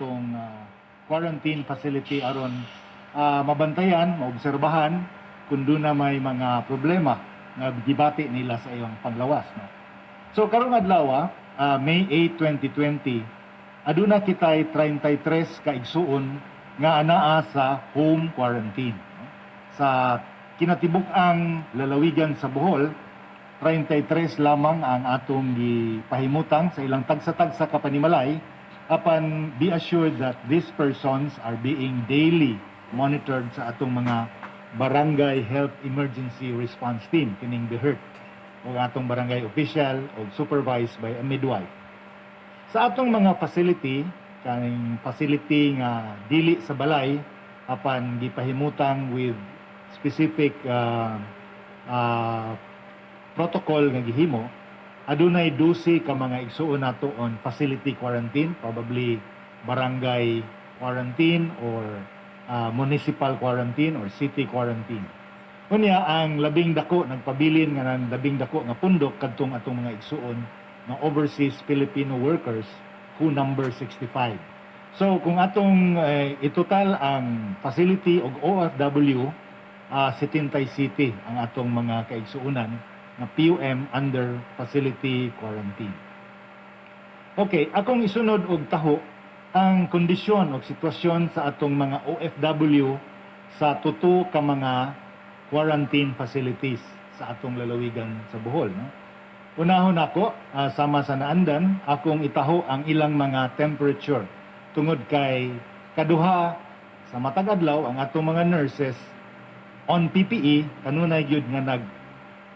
atong quarantine facility aron mabantayan, maobserbahan kung doon na may mga problema nga gibati nila sa iyong panglawas. No? So karong adlaw, May 8, 2020, aduna kitay 33 ka igsuon nga anaa sa home quarantine. No? Sa kinatibuk-ang lalawigan sa Bohol, 33 lamang ang atong gipahimutang sa ilang tagsa-tagsa ka panimalay, apan be assured that these persons are being daily monitored sa atong mga barangay health emergency response team, kining BHERT, o atong barangay official o supervised by a midwife. Sa atong mga facility, kaning facility nga dili sa balay, apan gipahimutang with specific protocol nga gihimo, adunay 12 ka mga igsuon nato on facility quarantine, probably barangay quarantine or municipal quarantine or city quarantine. Kunya ang labing dako nagpabilin nga ng labing dako nga pundok kadtong atong mga igsuon nga overseas Filipino workers who number 65. So kung atong itotal ang facility og OFW, 70 city ang atong mga kaigsuonan na PUM under facility quarantine. Okay, akong isunod og taho ang kondisyon o sitwasyon sa atong mga OFW sa tuto ka mga quarantine facilities sa atong lalawigan sa Bohol. No? Unahon ako, sama sa naandan, akong itaho ang ilang mga temperature tungod kay kaduha sa matag adlaw ang atong mga nurses on PPE kanunay gyud nga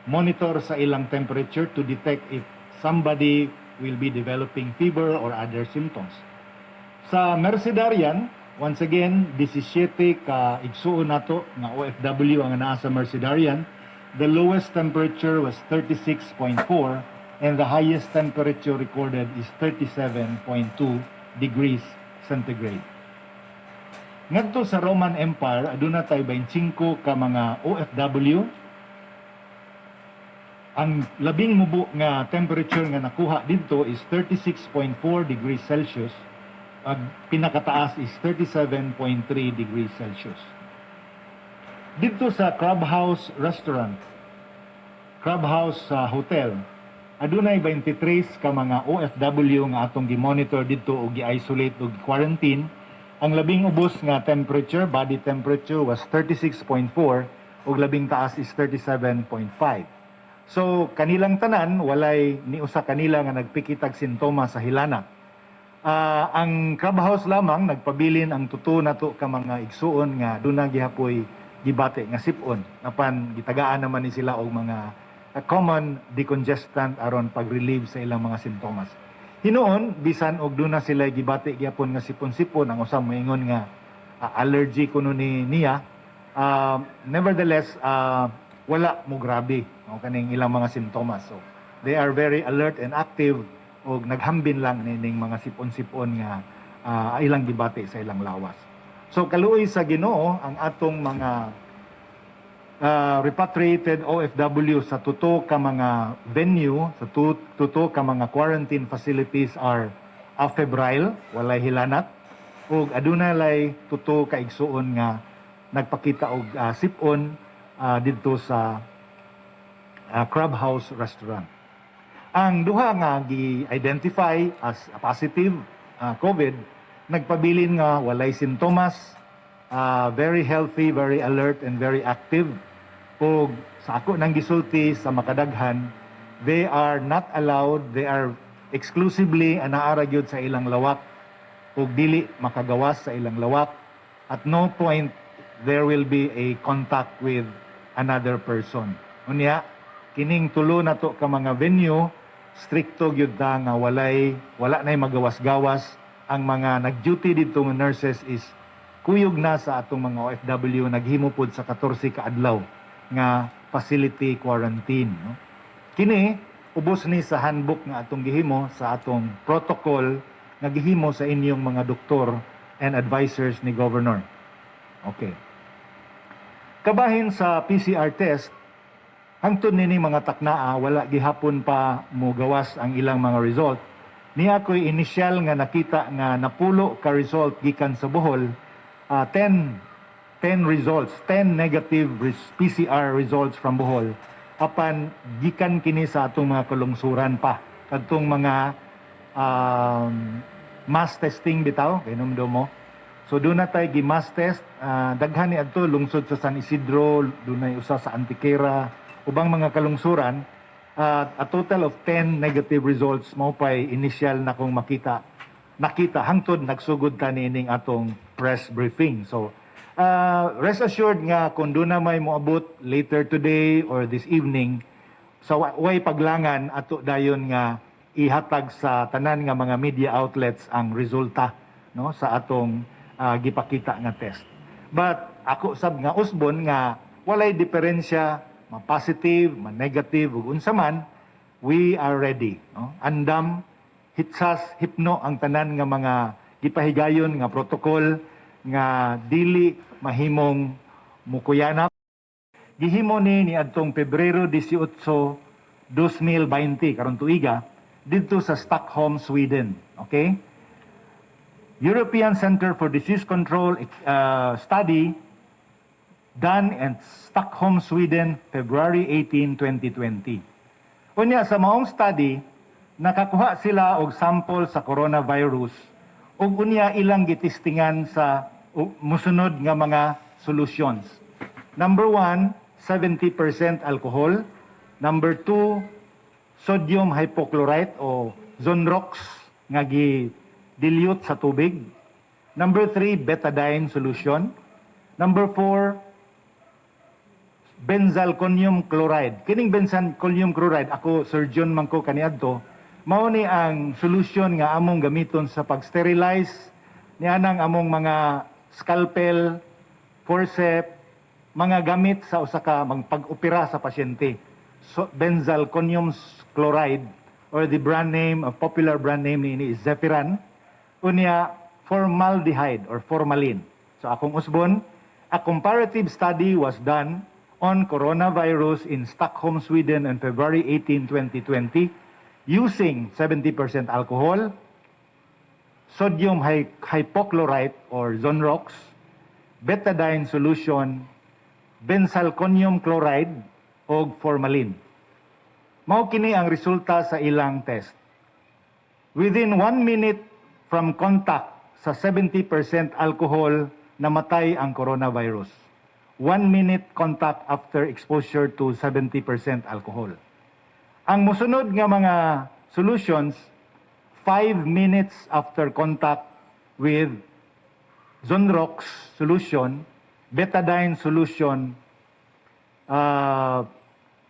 monitor sa ilang temperature to detect if somebody will be developing fever or other symptoms. Sa Mercedarian, once again, 17 ka igsuon nato nga OFW ang naa sa Mercedarian. The lowest temperature was 36.4 and the highest temperature recorded is 37.2 degrees centigrade. Ngadto sa Roman Empire, aduna tay 25 ka mga OFW. Ang labing mubo nga temperature nga nakuha dito is 36.4 degrees Celsius. Ang pinakataas is 37.3 degrees Celsius. Dito sa Crab House Restaurant, Crab House Hotel, adunay 23 ka mga OFW nga atong gi-monitor dito o gi-isolate o gi-quarantine. Ang labing ubos nga temperature, body temperature was 36.4 ug labing taas is 37.5. So kanilang tanan walay ni usa kanila nga nagpikitag sintomas sa hilana. Ang Crab House lamang nagpabilin ang tuto nato ka mga igsuon nga duna gihapoy gibate nga sipon. Apan gitagaan naman ni sila og mga common decongestant aron pag-relieve sa ilang mga sintomas. Hinuon bisan og duna sila gibate gyapon nga sipon-sipon ang usa moingon nga allergy kuno niya. Nevertheless, wala mo grabe o kaning ilang mga sintomas. So they are very alert and active og naghambin lang nining mga sipon-sipon nga ilang gibati sa ilang lawas. So kaluoy sa Ginoo ang atong mga repatriated OFW sa tuto ka mga venue, sa tuto ka mga quarantine facilities are febrile, walay hilanat, ug aduna lay tuto ka igsuon nga nagpakita og sipon dito sa Crab House Restaurant. Ang duha nga gi-identify as positive COVID, nagpabilin nga walay sintomas, very healthy, very alert, and very active. O sa ako nang gisulti sa makadaghan, they are not allowed, they are exclusively anaara gyud sa ilang lawak ug dili makagawas sa ilang lawak. At no point there will be a contact with another person. Unya, kining tulo na to ka mga venue, stricto gyud ta nga wala nay magawas-gawas. Ang mga nag-duty dito ng nurses is kuyog na sa atong mga OFW, naghimo pod sa 14 ka adlaw nga facility quarantine. No? Kini, ubos ni sa handbook nga atong gihimo sa atong protocol nga gihimo sa inyong mga doktor and advisors ni Governor. Okay. Kabahin sa PCR test, hangtod nini mga taknaa, wala gihapon pa mo gawas ang ilang mga result. niya ko'y initial nga nakita nga napulo ka result gikan sa Bohol, 10 results, 10 negative PCR results from Bohol apan gikan kini sa atong mga kalungsuran pa kadtong mga mass testing bitaw kainom mo. So doon na tayo gi-mass test, daghan ni adto lungsod sa San Isidro, dunay usa sa Antiquera, ubang mga kalungsuran. A total of 10 negative results mao pay initial na kong nakita hangtod nagsugod ta niining atong press briefing. So rest assured nga kung doon na may moabot later today or this evening, sa way paglangan ato dayon nga ihatag sa tanan nga mga media outlets ang resulta no sa atong gipakita nga test. But ako sab nga usbon nga walay diferensya, ma-positive, ma-negative ug unsa man, we are ready, no? Andam hitsas hipno ang tanan nga mga gipahigayon nga protocol nga dili mahimong mukuyanap. Gihimo ni adtong Pebrero 18, 2020 karon tuiga didto sa Stockholm, Sweden. Okay? European Center for Disease Control study done in Stockholm, Sweden, February 18, 2020. Unya sa maong study, nakakuha sila og sample sa coronavirus ug unya ilang gitistingan sa musunod nga mga solutions. Number 1, 70% alcohol. Number 2, sodium hypochlorite o Zonrox nga dilute sa tubig. Number 3, betadine solution. Number 4, benzalkonium chloride. Kining benzalkonium chloride, ako surgeon man ko kaniadto, mao ni ang solution nga among gamiton sa pag-sterilize nianang among mga scalpel, forceps, mga gamit sa usa ka pag-opera sa pasyente. So, benzalkonium chloride or the brand name, a popular brand name ni is Zephyran. Unya formaldehyde or formalin. So akong usbon, a comparative study was done on coronavirus in Stockholm, Sweden on February 18, 2020 using 70% alcohol, sodium hypochlorite or Zonrox, betadine solution, benzalkonium chloride o formalin. Mao kini ang resulta sa ilang test. Within 1 minute from contact sa 70% alcohol, namatay ang coronavirus. 1 minute contact after exposure to 70% alcohol. Ang musunod nga mga solutions, 5 minutes after contact with Zonrox solution, betadine solution,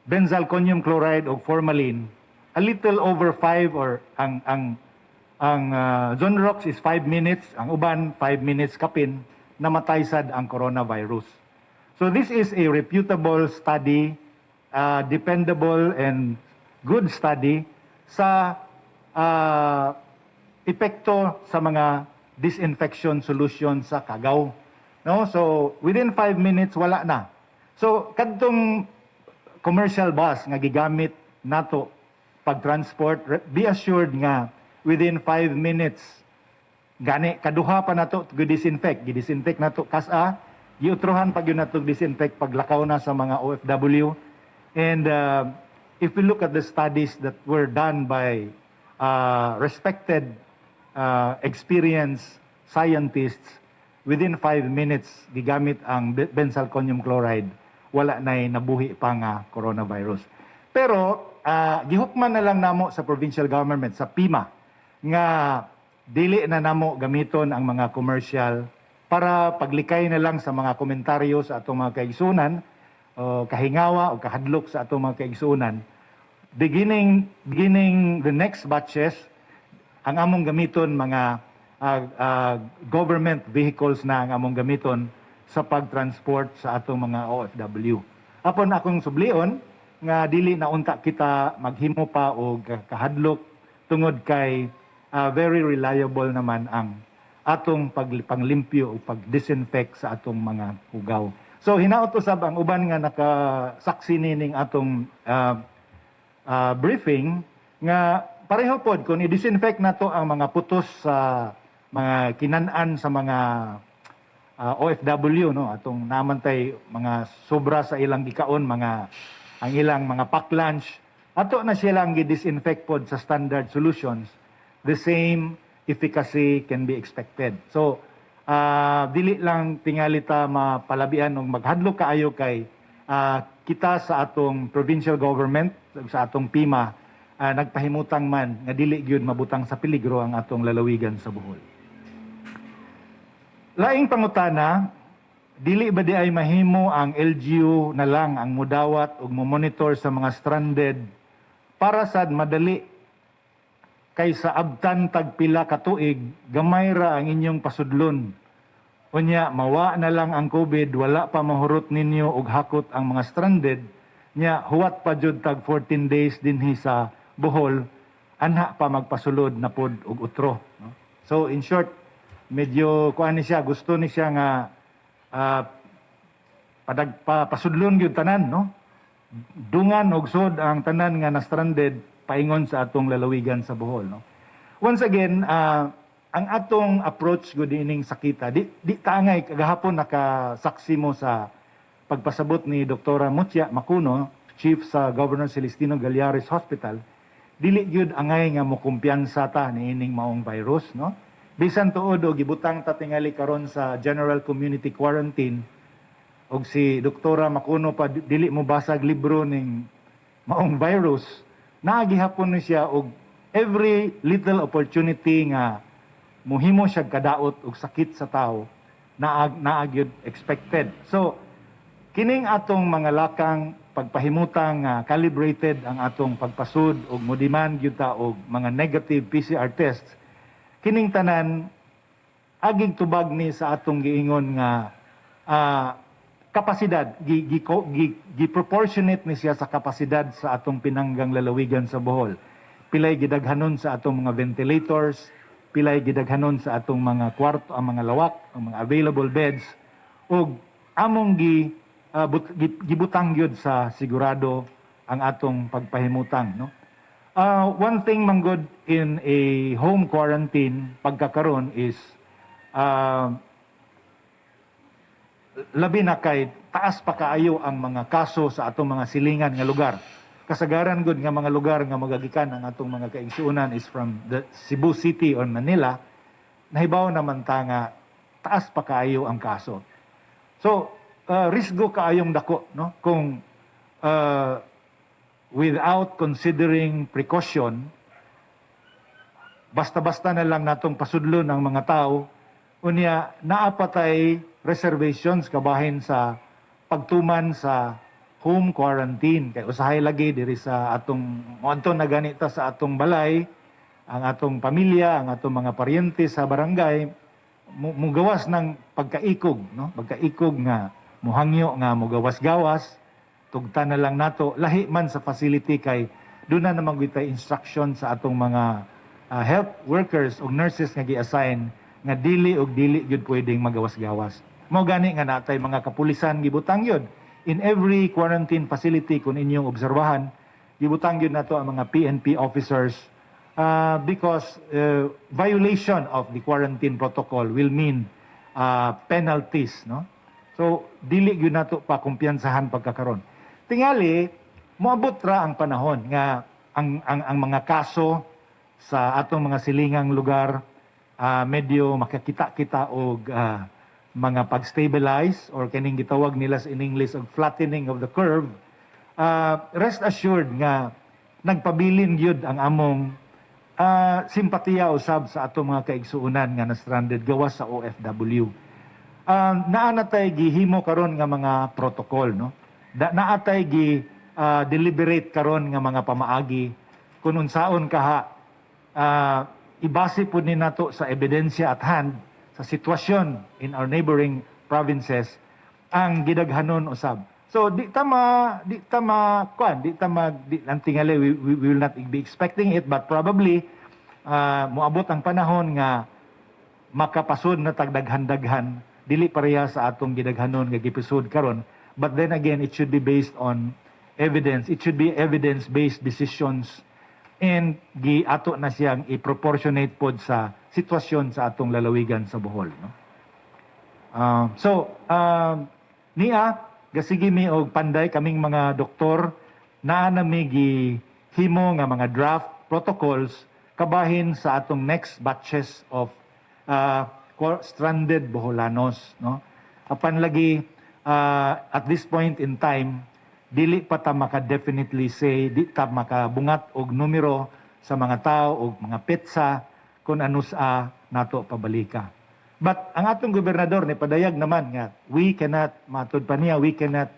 benzalkonium chloride o formalin, a little over 5 or ang Zonrox is 5 minutes, ang uban 5 minutes kapin, namatay sad ang coronavirus. So this is a reputable study, dependable and good study sa epekto sa mga disinfection solution sa kagaw. No? So within 5 minutes wala na. So kadtong commercial bus nga gigamit nato pag-transport, be assured nga within 5 minutes gani kaduha pa nato gidisinfect nato kasa giutrohan pag yun nato disinfect paglakaw na sa mga OFW. And if we look at the studies that were done by respected experienced scientists, within 5 minutes gigamit ang benzalkonium chloride, wala na'y nabuhi pa nga coronavirus. Pero gihukman na lang namo sa provincial government, sa PIMA, nga dili na namo gamiton ang mga commercial para paglikay na lang sa mga komentaryo sa atong mga kaigsunan, kahingawa o kahadlok sa atong mga kaigsunan. Beginning the next batches, ang among gamiton mga government vehicles na ang among gamiton sa pagtransport sa atong mga OFW. Apon akong sublion nga dili na unta kita maghimo pa og kahadlok tungod kay very reliable naman ang atong panglimpyo o pag-disinfect sa atong mga hugaw. So hinaot usab ang uban nga nakasaksi nining atong briefing nga pareho pod kung i-disinfect nato ang mga putos sa mga kinan-an sa mga OFW, no, atong namantay mga sobra sa ilang gikaon, mga ang ilang mga pack lunch, ato na silang gi-disinfect pod sa standard solutions, the same efficacy can be expected. So dili lang tingali ta mapalabian og maghadlok kaayo kay kita sa atong provincial government, sa atong PIMA, nagpahimutang man nga dili gyud mabutang sa peligro ang atong lalawigan sa Bohol. Laing pangutana, dili ba di ay mahimo ang LGU na lang ang mudawat ug mo-monitor sa mga stranded para sad madali kaysa abtan tagpila ka tuig gamay ra ang inyong pasudlon. Unya mawa na lang ang COVID, wala pa mahurot ninyo og hakot ang mga stranded, nya huwat pa jud tag 14 days dinhi sa Bohol, anha pa magpasulod na pod og utro, no? So in short, medyo kuan ni siya, gusto ni siya nga pasudlon gyud tanan, no? Dungan og sod ang tanan nga na stranded paingon sa atong lalawigan sa Bohol, no? Once again, ang atong approach gud ining sakita, di taangay kagahapon nakasaksi mo sa pagpasabot ni Dr. Mutia Macuno, Chief sa Governor Celestino Gallares Hospital, dili gyud angay nga mo kumpiyansa ta niining maong virus, no? Bisan tuod og gibutang ta tingali karon sa General Community Quarantine, og si Dr. Macuno pa dili mo basag libro ning maong virus, naagihapon ni siya og every little opportunity nga muhimo siya kadaot og sakit sa tao naagyud expected. So kining atong mga lakang pagpahimutang calibrated ang atong pagpasud og mo-demand gyud ta og mga negative PCR tests, kining tanan aging tubag ni sa atong giingon nga kapasidad, gi-proportionate ni siya sa kapasidad sa atong pinanggang lalawigan sa Bohol. Pilay gidaghanon sa atong mga ventilators, pilay gidaghanon sa atong mga kwarto, ang mga lawak, ang mga available beds, ug among gibutang gyud sa sigurado ang atong pagpahimutang, no? One thing manggod in a home quarantine pagkakaron is labi na kay taas pa kaayo ang mga kaso sa atong mga silingan nga lugar. Kasagaran gud nga mga lugar nga magagikan ang atong mga kaigsuonan is from the Cebu City or Manila, nahibaw naman ta nga taas pa kaayo ang kaso. So risgo kaayong dako, no, kung without considering precaution, basta-basta na lang natong pasudlon ang mga tao, unya naapatay reservations kabahin sa pagtuman sa home quarantine. Kay usahay lagi diri sa atong moadto na ganita sa atong balay, ang atong pamilya, ang atong mga paryente sa barangay mugawas ng pagkaikog, no? Pagkaikog nga muhangyo nga mugawas-gawas, tugtan na lang nato lahi man sa facility kay doon na naman gitay instruction sa atong mga health workers o nurses nga gi-assign nga dili gyud pwedeng magawas-gawas. Mao gani nga natay mga kapulisan gibutang yun. In every quarantine facility kung inyong obserbahan, gibutang yun nato ang mga PNP officers because violation of the quarantine protocol will mean penalties, no? So dili gyud nato pa kumpiyansahan pagkakaron. Tingali moabot ra ang panahon nga ang mga kaso sa atong mga silingang lugar medyo makakita-kita og mga pag-stabilize or kining gitawag nila in English og flattening of the curve. Rest assured nga nagpabilin gyud ang among simpatiya usab sa atong mga kaigsuonan nga na-stranded gawas sa OFW. Naanatay gihimo karon nga mga protocol, no? Naatay deliberate karon nga mga pamaagi kung unsaon kaha ibase pud ni nato sa ebidensya at hand sa sitwasyon in our neighboring provinces ang gidaghanon usab. So di tama ang tingali, we will not be expecting it, but probably moabot ang panahon nga makapasud na tagdaghan-daghan dili pareha sa atong gidaghanon nga gipisud karon. But then again, it should be based on evidence. It should be evidence-based decisions and ato na siyang i-proportionate pod sa sitwasyon sa atong lalawigan sa Bohol, no? Niya gasigi mi og panday kaming mga doktor naa na mi gihimo nga mga draft protocols kabahin sa atong next batches of stranded Boholanos, no? Apan lagi at this point in time dili pa ta maka-definitely say, di ta makabungat og numero sa mga tao og mga petsa kung ano sa nato pabalika. But ang atong gobernador ni padayag naman nga we cannot matud pa niya, we cannot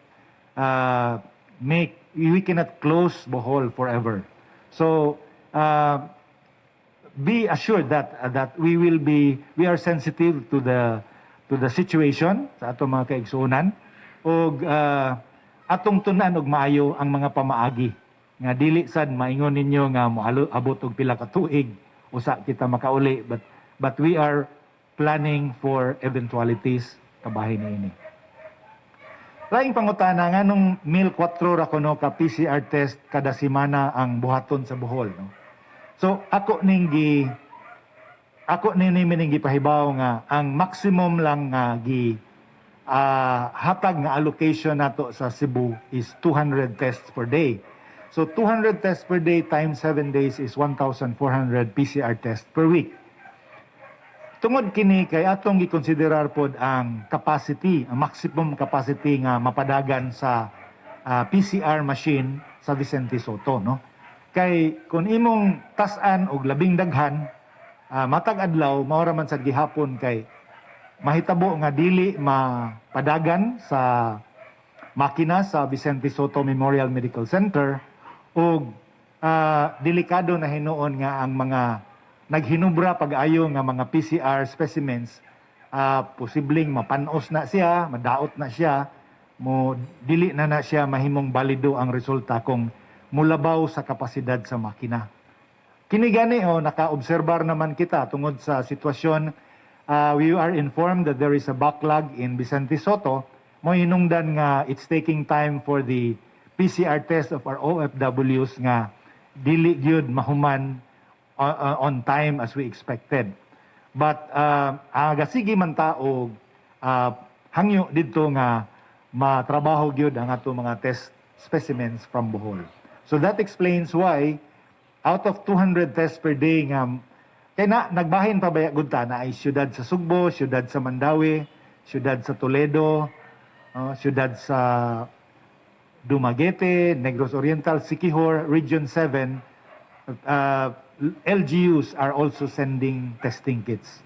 close Bohol forever. So be assured that we are sensitive to the situation sa atong mga kaigsuonan og atong tunan og maayo ang mga pamaagi nga dili sad maingon ninyo nga moabot og pila ka tuig usa kita makauli, but we are planning for eventualities kabahin niini. Laing pangutana nga nung 1,400 ra kuno ka PCR test kada semana ang buhaton sa Bohol, no? So ako ning gipahibaw nga ang maximum lang nga hatag nga allocation nato sa Cebu is 200 tests per day. So 200 tests per day times 7 days is 1,400 PCR tests per week. Tungod kini kay atong gikonsiderar pod ang capacity, ang maximum capacity nga mapadagan sa PCR machine sa Vicente Sotto, no? Kay kung imong tas-an og labing daghan matag adlaw mao ra man sad gihapon kay mahitabo nga dili mapadagan sa makina sa Vicente Sotto Memorial Medical Center ug delikado na hinuon nga ang mga naghinubra pag-ayo nga mga PCR specimens posibleng mapanos na siya, madaot na siya, dili na siya mahimong balido ang resulta kung mulabaw sa kapasidad sa makina. Kini gani naka-obserbar naman kita tungod sa sitwasyon. We are informed that there is a backlog in Vicente Sotto. Mo hinungdan nga it's taking time for the PCR test of our OFWs nga dili gyud mahuman on time as we expected. But gasigi man ta og hangyo didto nga matrabaho gyud ang ato mga test specimens from Bohol. So that explains why out of 200 tests per day nga kaya nagbahin pa ba gud ta na ay siyudad sa Sugbo, siyudad sa Mandawi, siyudad sa Toledo, siyudad sa Dumaguete, Negros Oriental, Siquijor, Region 7, LGUs are also sending testing kits.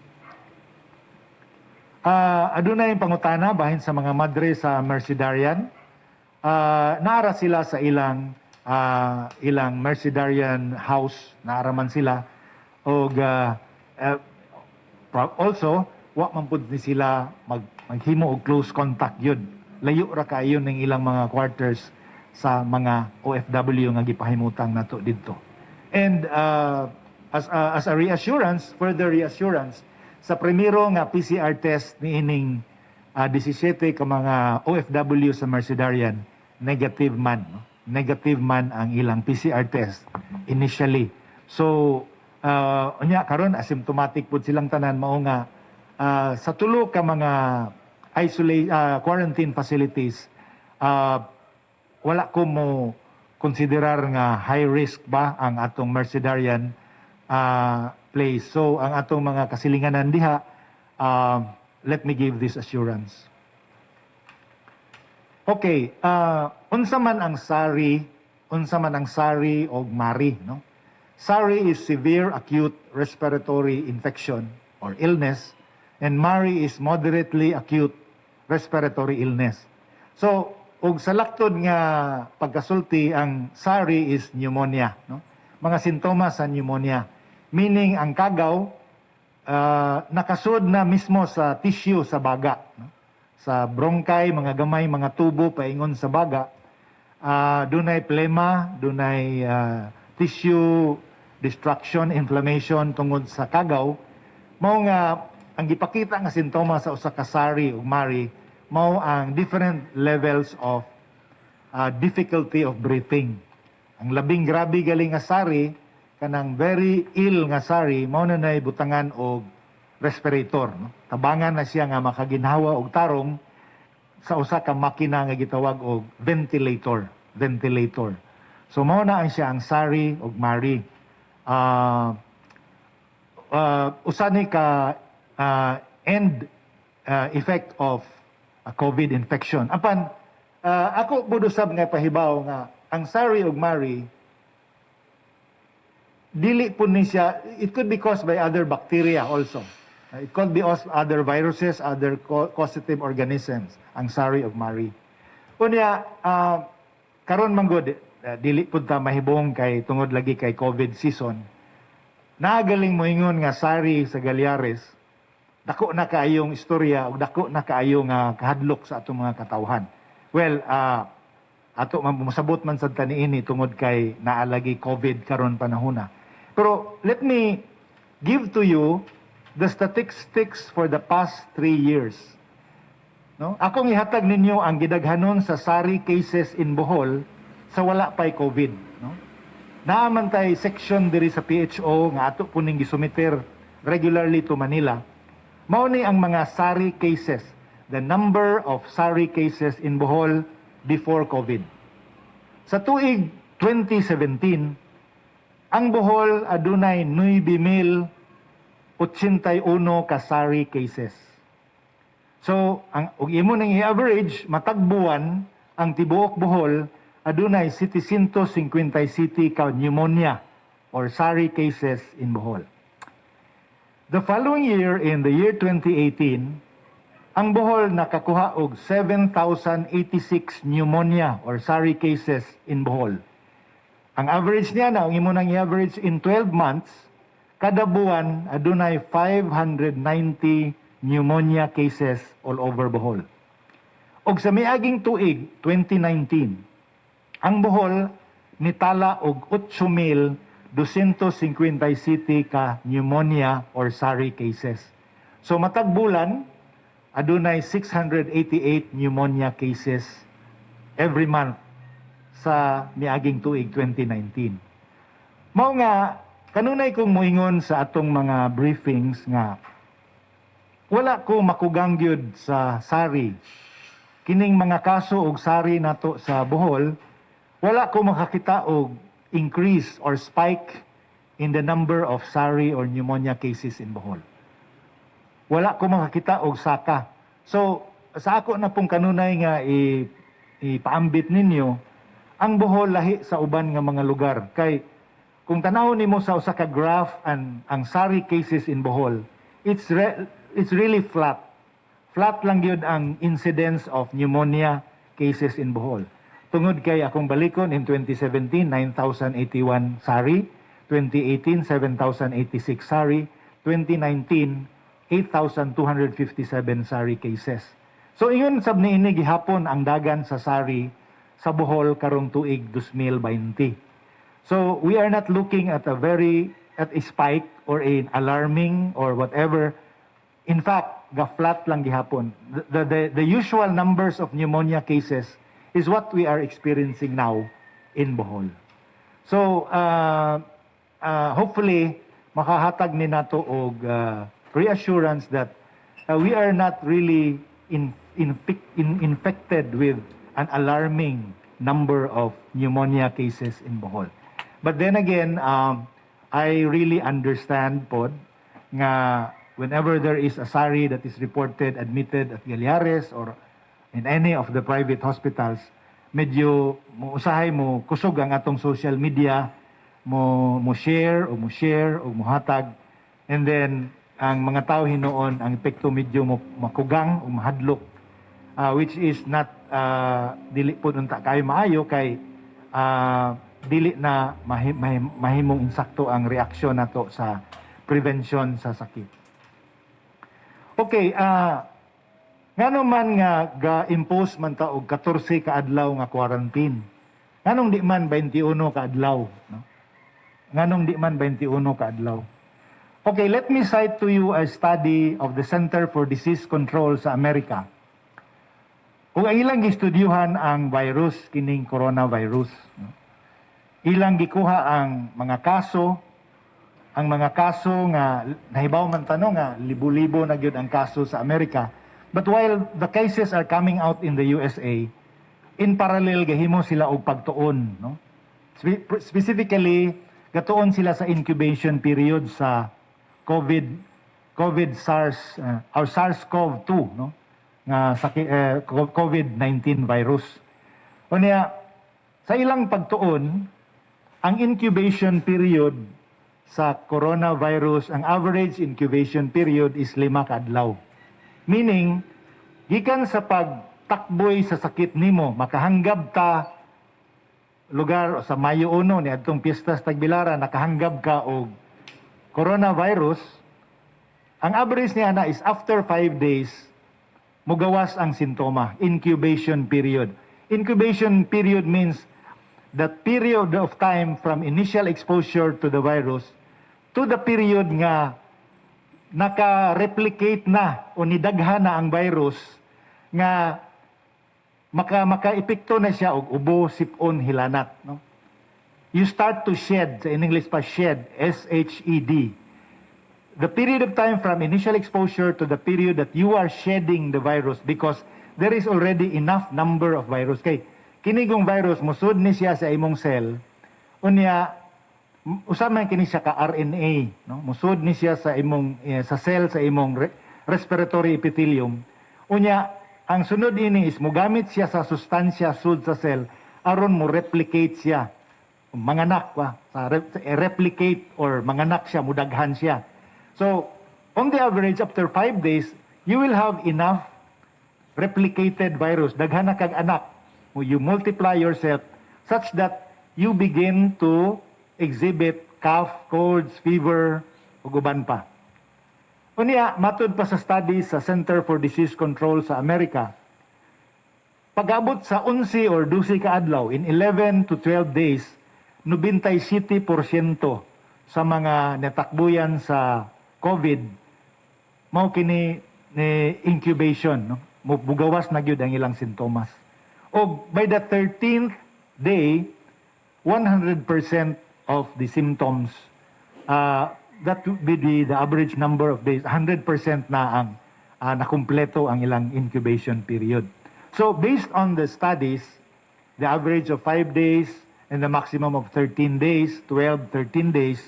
Adunay pangutana bahin sa mga madre sa Mercedarian. Naara sila sa ilang Mercedarian house, naara man sila. Og also wa man pud ni sila maghimo og close contact yun. Layo ra kayo ning ilang mga quarters sa mga OFW nga gipahimutang nato didto. And as a reassurance, further reassurance, sa primero nga PCR test ni ining 17 ka mga OFW sa Mercedarian, negative man, no? Negative man ang ilang PCR test initially. So unya karon asymptomatic pud silang tanan mao nga sa tulo ka mga quarantine facilities wala ko mo konsiderar nga high risk ba ang atong Mercedarian place. So ang atong mga kasilinganan diha, let me give this assurance. Okay, unsa man ang SARI o MARI, no? SARI is severe acute respiratory infection or illness, and MARI is moderately acute respiratory illness. So, ug sa laktod nga pagkasulti, ang SARI is pneumonia, no? Mga sintomas sa pneumonia, meaning ang kagaw nakasud na mismo sa tissue sa baga, no? Sa bronchi, mga gamay, mga tubo paingon sa baga, dunay plema, dunay tissue destruction, inflammation tungod sa kagaw. Mao nga ang gipakita nga sintomas sa usa ka SARI ug MARI mao ang different levels of difficulty of breathing. Ang labing grabe galing nga SARI kanang very ill nga sari mao na nay butangan og respirator, no? Tabangan na siya nga makaginhawa og tarong sa usa ka makina nga gitawag og ventilator. So mao na ang siya ang sari ug mari. Usa ni ka end effect of a COVID infection. Apan ako budusab nga pahibaw nga ang sari ug mari dili po ni siya, it could be caused by other bacteria also. It could be other viruses, other causative organisms, ang sari ug mari. Unya, karon manggod, dili po ta mahibong kay tungod lagi kay COVID season. Nagaling mo ingon nga sari sa Galyares, dako na kaayong istorya ug dako na kaayong kahadlok sa atong mga katawhan. Well, ato masabot man sad taniini tungod kay naalagi COVID karon panahona. Pero let me give to you the statistics for the past 3 years. No? Akong ihatag ninyo ang gidaghanon sa sari cases in Bohol sa wala pay COVID. No? Naaman tay section diri sa PHO nga ato puning gisumiter regularly to Manila. Mao ni ang mga sari cases, the number of sari cases in Bohol before COVID. Sa tuig 2017, ang Bohol adunay 9,081 ka sari cases. So, ug imo nang i-average matag buwan ang tibuok Bohol adunay 750 ka pneumonia or sari cases in Bohol. The following year, in the year 2018, ang Bohol nakakuha og 7,086 pneumonia or sari cases in Bohol. Ang average niya na, ang imo nang i-average in 12 months, kada buwan adunay 590 pneumonia cases all over Bohol. Og sa miaging tuig 2019, ang Bohol nitala og 8,257 ka pneumonia or sari cases. So matag bulan adunay 688 pneumonia cases every month sa miaging tuig 2019. Mao nga kanunay kong moingon sa atong mga briefings nga wala ko makugang gyud sa sari. Kining mga kaso og sari nato sa Bohol, wala ko makakita og increase or spike in the number of sari or pneumonia cases in Bohol. Wala ko makakita og saka. So sa ako na pong kanunay nga ipaambit ninyo, ang Bohol lahi sa uban nga mga lugar. Kay kung tanawon nimo sa usa ka graph ang sari cases in Bohol, it's really flat. Flat lang gyud ang incidence of pneumonia cases in Bohol. Tungod kay akong balikon in 2017 9,081 sari, 2018 7,086 sari, 2019 8,257 sari cases. So ingon sab niini gihapon ang dagan sa sari sa Bohol karong tuig 2020. So we are not looking at a spike or an alarming or whatever. In fact, ga-flat lang gihapon. The usual numbers of pneumonia cases is what we are experiencing now in Bohol. So hopefully makahatag ni nato og reassurance that we are not really infected with an alarming number of pneumonia cases in Bohol. But then again, I really understand pod nga whenever there is a sari that is reported admitted at Galyares or in any of the private hospitals, medyo usahay mo kusog ang atong social media, mo share o mo hatag, and then ang mga tao hinuon ang epekto medyo makugang o mahadlok, which is not dili po unta kayo maayo kay dili na mahimong insakto ang reaksyon nato sa prevention sa sakit. Okay, ngano man nga ga-impose man ta og 14 ka adlaw nga quarantine. Nganong di man 21 ka adlaw, no? Nganong di man 21 ka adlaw. Okay, let me cite to you a study of the Center for Disease Control sa Amerika. Kung ilang gistudyuhan ang virus, kining coronavirus, no? Ilang gikuha ang mga kaso ang mga kaso nga nahibaw man tanong nga libo-libo na gyud ang kaso sa Amerika. But while the cases are coming out in the USA, in parallel gahimo sila og pagtuon, no? Specifically, gatuon sila sa incubation period sa COVID SARS or SARS-CoV-2, no? Nga sa COVID-19 virus. Unya sa ilang pagtuon, ang incubation period sa coronavirus, ang average incubation period is 5 ka adlaw. Meaning, gikan sa pagtakboy sa sakit nimo, makahanggab ta lugar sa Mayo 1 ni adtong Piestas Tagbilaran, nakahanggab ka og coronavirus, ang average niya na is after 5 days, mugawas ang sintoma, incubation period. Incubation period means that period of time from initial exposure to the virus to the period nga naka-replicate na o nidaghan na ang virus nga maka-epekto na siya og ubo, sipon, hilanat, no? You start to shed, in English pa shed, S-H-E-D. The period of time from initial exposure to the period that you are shedding the virus because there is already enough number of virus. Kay kinigong virus, musud ni siya sa imong cell, unya usaman kini siya ka RNA, no? Musud ni siya sa imong sa cell sa imong respiratory epithelium. Unya ang sunod ini is mogamit siya sa sustansya sud sa cell aron mo replicate siya. Manganak pa sa replicate or manganak siya, mudaghan siya. So, on the average after 5 days, you will have enough replicated virus. Daghan na kag anak. You multiply yourself such that you begin to exhibit cough, colds, fever, ug uban pa. Unya, matud pa sa studies sa Center for Disease Control sa Amerika, pag-abot sa 11 or 12 ka adlaw, in 11 to 12 days, 97% sa mga natakbuyan sa COVID, mao kini ni incubation, no? Mugawas na gyud ang ilang sintomas. O by the 13th day, 100% of the symptoms, that would be the average number of days, 100% na ang nakumpleto ang ilang incubation period. So based on the studies, the average of 5 days and the maximum of 13 days, 12, 13 days,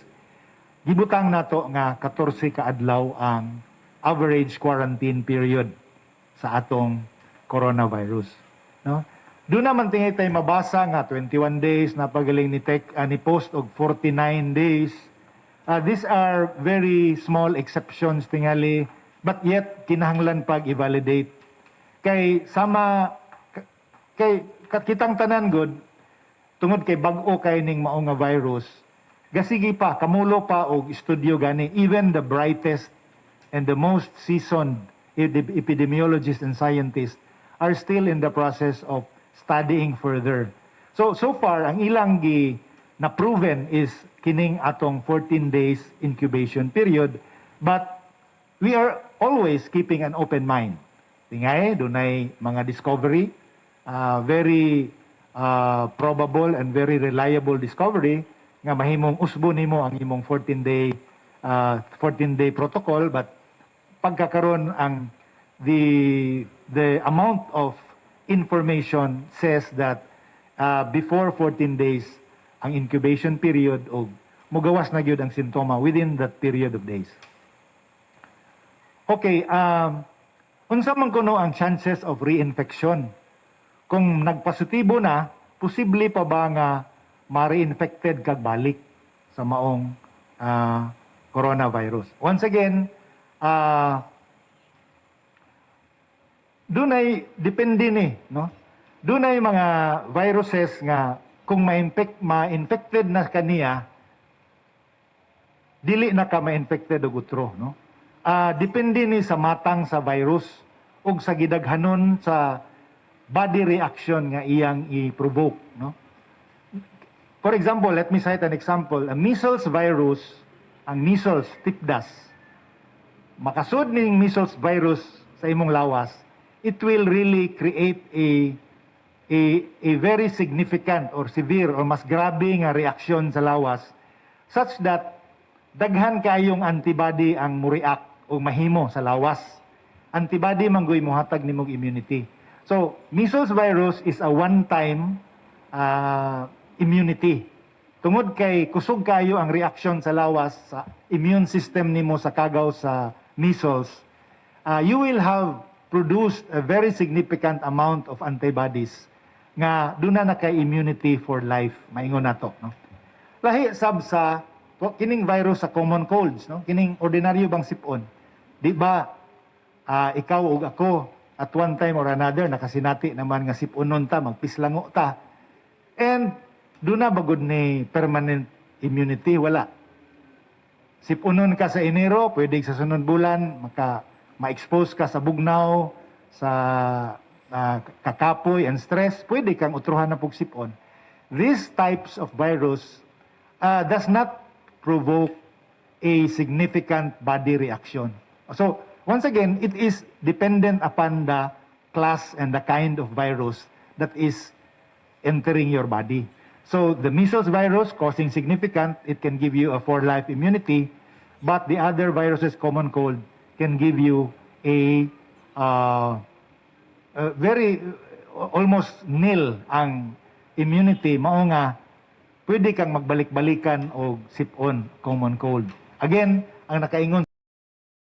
gibutang nato nga 14 ka adlaw ang average quarantine period sa atong coronavirus, no? Doon naman tingay tayo mabasa nga 21 days na pagaling ni post og 49 days. These are very small exceptions tingali, but yet kinahanglan pag i-validate kay sama kay kitang tanan good tungod kay bag-o kay ning mao nga virus. Gasigi pa kamulo pa og estudyo gani, even the brightest and the most seasoned epidemiologists and scientists are still in the process of studying further. So far, ang ilang na proven is kining atong 14 days incubation period, but we are always keeping an open mind. Tingay, dunay mga discovery, very probable and very reliable discovery nga mahimong usbo nimo ang imong 14-day protocol, but pagkakaron ang the amount of information says that before 14 days ang incubation period o mugawas na gyud ang sintoma within that period of days. Okay, unsa man kuno ang chances of reinfection? Kung nagpositibo na, posible pa ba nga ma-reinfected kag balik sa maong coronavirus? Once again, dunay depende ni, no? Dunay mga viruses nga kung ma-infected na kaniya, dili na ka ma-infected og utro, no? Depende ni sa matang sa virus ug sa gidaghanon sa body reaction nga iyang i-provoke, no? For example, let me cite an example. A measles virus, ang measles tipdas, makasud ning measles virus sa imong lawas, it will really create a very significant or severe or mas grabe nga reaksyon sa lawas such that daghan kayong antibody ang mo-react o mahimo sa lawas. Antibody manggoy mohatag nimog immunity. So, measles virus is a one-time immunity. Tungod kay kusog kayo ang reaction sa lawas sa immune system nimo sa kagaw sa measles, you will have produced a very significant amount of antibodies nga duna na kay immunity for life, maingon nato, no? Lahi sab sa kining virus sa common colds, no? Kining ordinaryo bang sipon. Di ba ikaw ug ako at one time or another nakasinati naman nga siponon ta, magpislango ta. And duna bagod ni permanent immunity, wala. Sipunon ka sa Enero, pwede sa sunod bulan ma-expose ka sa bugnaw, sa kakapoy and stress, pwede kang utruhan na sipon. These types of virus does not provoke a significant body reaction. So, once again, it is dependent upon the class and the kind of virus that is entering your body. So, the measles virus causing significant, it can give you a for life immunity, but the other viruses, common cold, can give you a very almost nil ang immunity, mao nga pwede kang magbalik-balikan og sipon, common cold. Again, ang nakaingon